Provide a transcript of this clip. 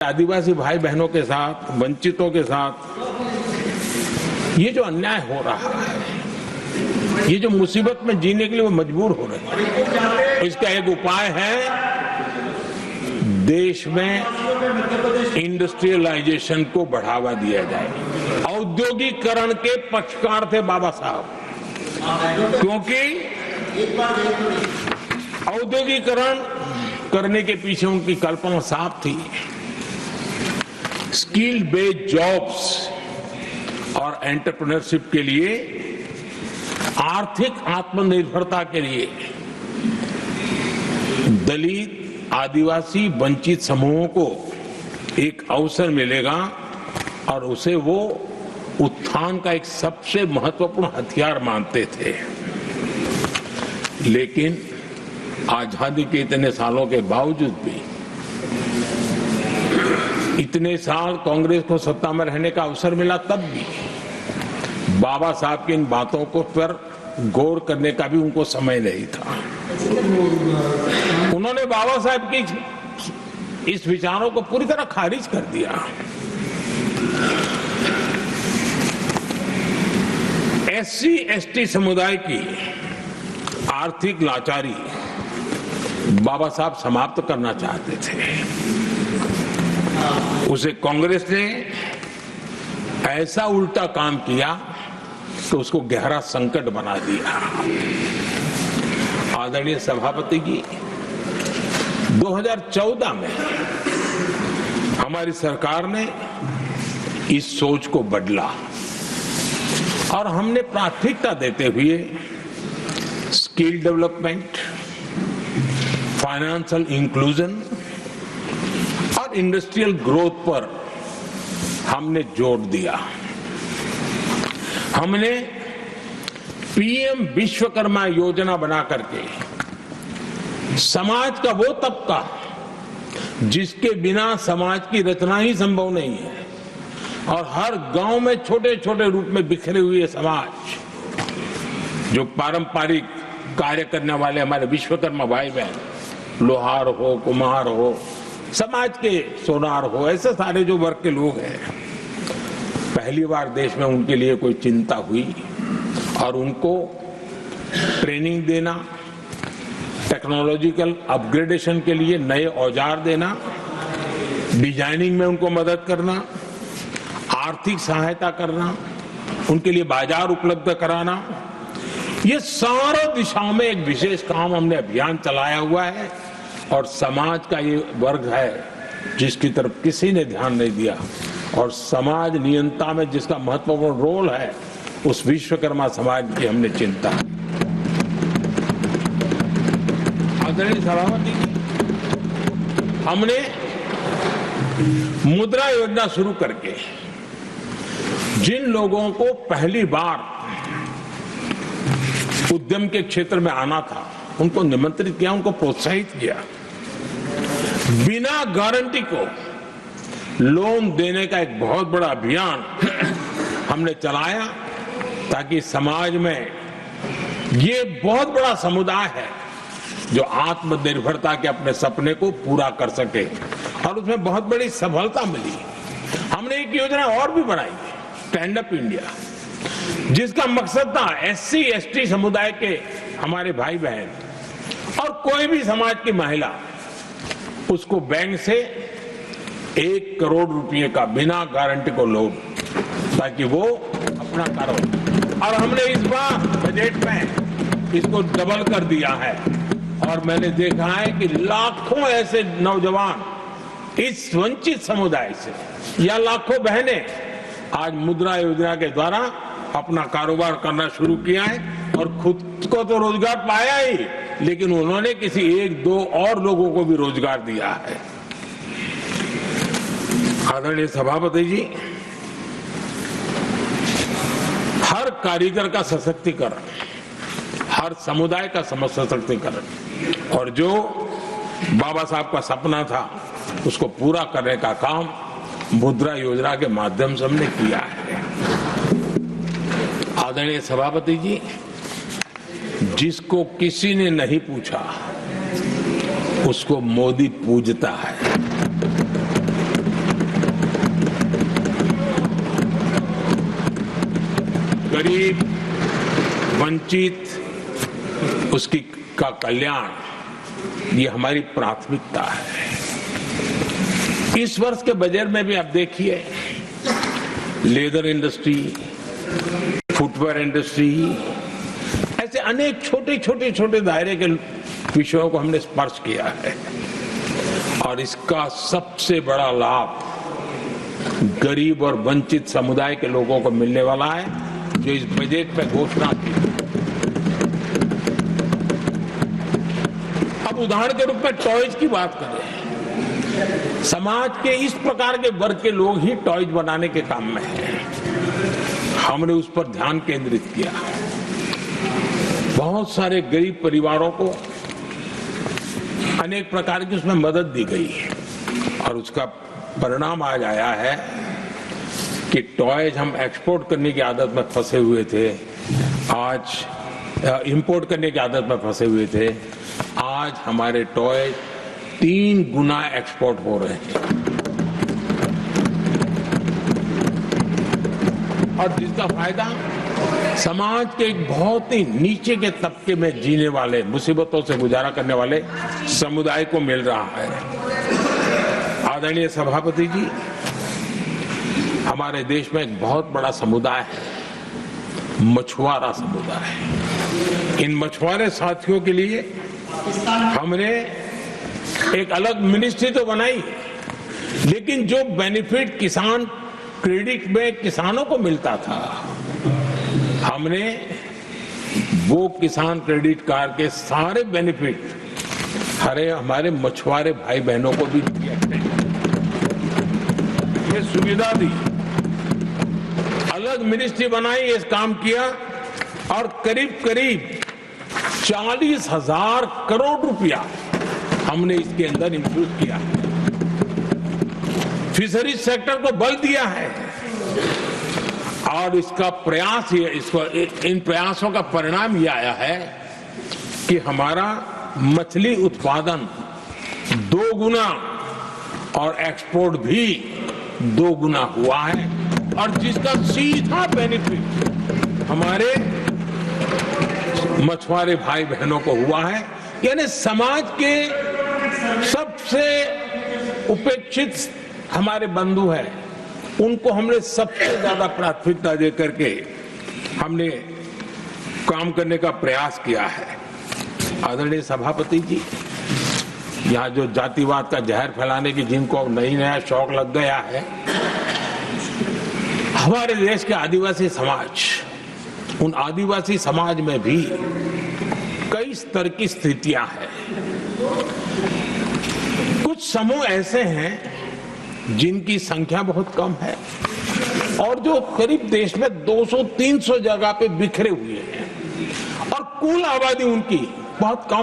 आदिवासी भाई बहनों के साथ, वंचितों के साथ ये जो अन्याय हो रहा है, ये जो मुसीबत में जीने के लिए वो मजबूर हो रहे हैं, तो इसका एक उपाय है देश में इंडस्ट्रियलाइजेशन को बढ़ावा दिया जाए। औद्योगिकरण के पक्षकार थे बाबा साहब, क्योंकि औद्योगिकरण करने के पीछे उनकी कल्पना साफ थी। स्किल बेस्ड जॉब्स और एंटरप्रेन्योरशिप के लिए, आर्थिक आत्मनिर्भरता के लिए दलित, आदिवासी, वंचित समूहों को एक अवसर मिलेगा और उसे वो उत्थान का एक सबसे महत्वपूर्ण हथियार मानते थे। लेकिन आजादी के इतने सालों के बावजूद भी, इतने साल कांग्रेस को सत्ता में रहने का अवसर मिला, तब भी बाबा साहब की इन बातों को पर गौर करने का भी उनको समय नहीं था। उन्होंने बाबा साहब की इस विचारों को पूरी तरह खारिज कर दिया। एससी एसटी समुदाय की आर्थिक लाचारी बाबा साहब समाप्त करना चाहते थे। उसे कांग्रेस ने ऐसा उल्टा काम किया तो उसको गहरा संकट बना दिया। आदरणीय सभापति जी, 2014 में हमारी सरकार ने इस सोच को बदला और हमने प्राथमिकता देते हुए स्किल डेवलपमेंट, फाइनेंशियल इंक्लूजन और इंडस्ट्रियल ग्रोथ पर हमने जोर दिया। हमने पीएम विश्वकर्मा योजना बना करके समाज का वो तबका जिसके बिना समाज की रचना ही संभव नहीं है, और हर गांव में छोटे छोटे रूप में बिखरे हुए समाज, जो पारंपरिक कार्य करने वाले हमारे विश्वकर्मा भाई बहन, लोहार हो, कुम्हार हो, समाज के सोनार हो, ऐसे सारे जो वर्ग के लोग हैं, पहली बार देश में उनके लिए कोई चिंता हुई और उनको ट्रेनिंग देना, टेक्नोलॉजिकल अपग्रेडेशन के लिए नए औजार देना, डिजाइनिंग में उनको मदद करना, आर्थिक सहायता करना, उनके लिए बाजार उपलब्ध कराना, ये सारा दिशाओं में एक विशेष काम हमने अभियान चलाया हुआ है। और समाज का ये वर्ग है जिसकी तरफ किसी ने ध्यान नहीं दिया, और समाज नियंत्रण में जिसका महत्वपूर्ण रोल है, उस विश्वकर्मा समाज की हमने चिंता। आदरणीय सभापति जी, हमने मुद्रा योजना शुरू करके जिन लोगों को पहली बार उद्यम के क्षेत्र में आना था, उनको निमंत्रित किया, उनको प्रोत्साहित किया। बिना गारंटी को लोन देने का एक बहुत बड़ा अभियान हमने चलाया, ताकि समाज में ये बहुत बड़ा समुदाय है जो आत्मनिर्भरता के अपने सपने को पूरा कर सके, और उसमें बहुत बड़ी सफलता मिली। हमने एक योजना और भी बनाई, स्टैंड अप इंडिया, जिसका मकसद था एससी एसटी समुदाय के हमारे भाई बहन और कोई भी समाज की महिला, उसको बैंक से 1 करोड़ रुपए का बिना गारंटी को लोन, ताकि वो अपना कारोबार। और हमने इस बार बजट में इसको डबल कर दिया है, और मैंने देखा है कि लाखों ऐसे नौजवान इस वंचित समुदाय से, या लाखों बहनें आज मुद्रा योजना के द्वारा अपना कारोबार करना शुरू किया है, और खुद को तो रोजगार पाया ही, लेकिन उन्होंने किसी 1-2 और लोगों को भी रोजगार दिया है। आदरणीय सभापति जी, हर कारीगर का सशक्तिकरण, हर समुदाय का सशक्तिकरण, और जो बाबा साहब का सपना था उसको पूरा करने का काम मुद्रा योजना के माध्यम से हमने किया है। आदरणीय सभापति जी, जिसको किसी ने नहीं पूछा उसको मोदी पूजता है। गरीब वंचित उसकी का कल्याण ये हमारी प्राथमिकता है। इस वर्ष के बजट में भी आप देखिए, लेदर इंडस्ट्री, फुटवेयर इंडस्ट्री, ऐसे अनेक छोटे दायरे के विषयों को हमने स्पर्श किया है और इसका सबसे बड़ा लाभ गरीब और वंचित समुदाय के लोगों को मिलने वाला है, जो इस बजट में घोषणा की। अब उदाहरण के रूप में टॉयज की बात करें, समाज के इस प्रकार के वर्ग के लोग ही टॉयज बनाने के काम में हैं। हमने उस पर ध्यान केंद्रित किया। बहुत सारे गरीब परिवारों को अनेक प्रकार की उसमें मदद दी गई और उसका परिणाम आज आया है कि टॉयज हम एक्सपोर्ट करने की आदत में फंसे हुए थे, आज इंपोर्ट करने की आदत में फंसे हुए थे, आज हमारे टॉयज 3 गुना एक्सपोर्ट हो रहे हैं। और जिसका फायदा समाज के एक बहुत ही नीचे के तबके में जीने वाले, मुसीबतों से गुजारा करने वाले समुदाय को मिल रहा है। आदरणीय सभापति जी, हमारे देश में एक बहुत बड़ा समुदाय है, मछुआरा समुदाय। इन मछुआरे साथियों के लिए हमने एक अलग मिनिस्ट्री तो बनाई, लेकिन जो बेनिफिट किसान क्रेडिट में किसानों को मिलता था, हमने वो किसान क्रेडिट कार्ड के सारे बेनिफिट हमारे मछुआरे भाई बहनों को भी दिया, ये सुविधा दी। अलग मिनिस्ट्री बनाई, ये काम किया और करीब 40,000 करोड़ रुपया हमने इसके अंदर इंफ्यूज किया। फिशरीज सेक्टर को बल दिया है और इसका प्रयास इन प्रयासों का परिणाम ये आया है कि हमारा मछली उत्पादन 2 गुना और एक्सपोर्ट भी 2 गुना हुआ है और जिसका सीधा बेनिफिट हमारे मछुआरे भाई बहनों को हुआ है। यानी समाज के सबसे उपेक्षित हमारे बंधु हैं, उनको हमने सबसे ज्यादा प्राथमिकता दे करके हमने काम करने का प्रयास किया है। आदरणीय सभापति जी, यहाँ जो जातिवाद का जहर फैलाने की जिनको नया शौक लग गया है, हमारे देश के आदिवासी समाज, उन आदिवासी समाज में भी कई स्तर की स्थितियां हैं। कुछ समूह ऐसे हैं जिनकी संख्या बहुत कम है और जो करीब देश में 200-300 जगह पे बिखरे हुए हैं और कुल आबादी उनकी बहुत कम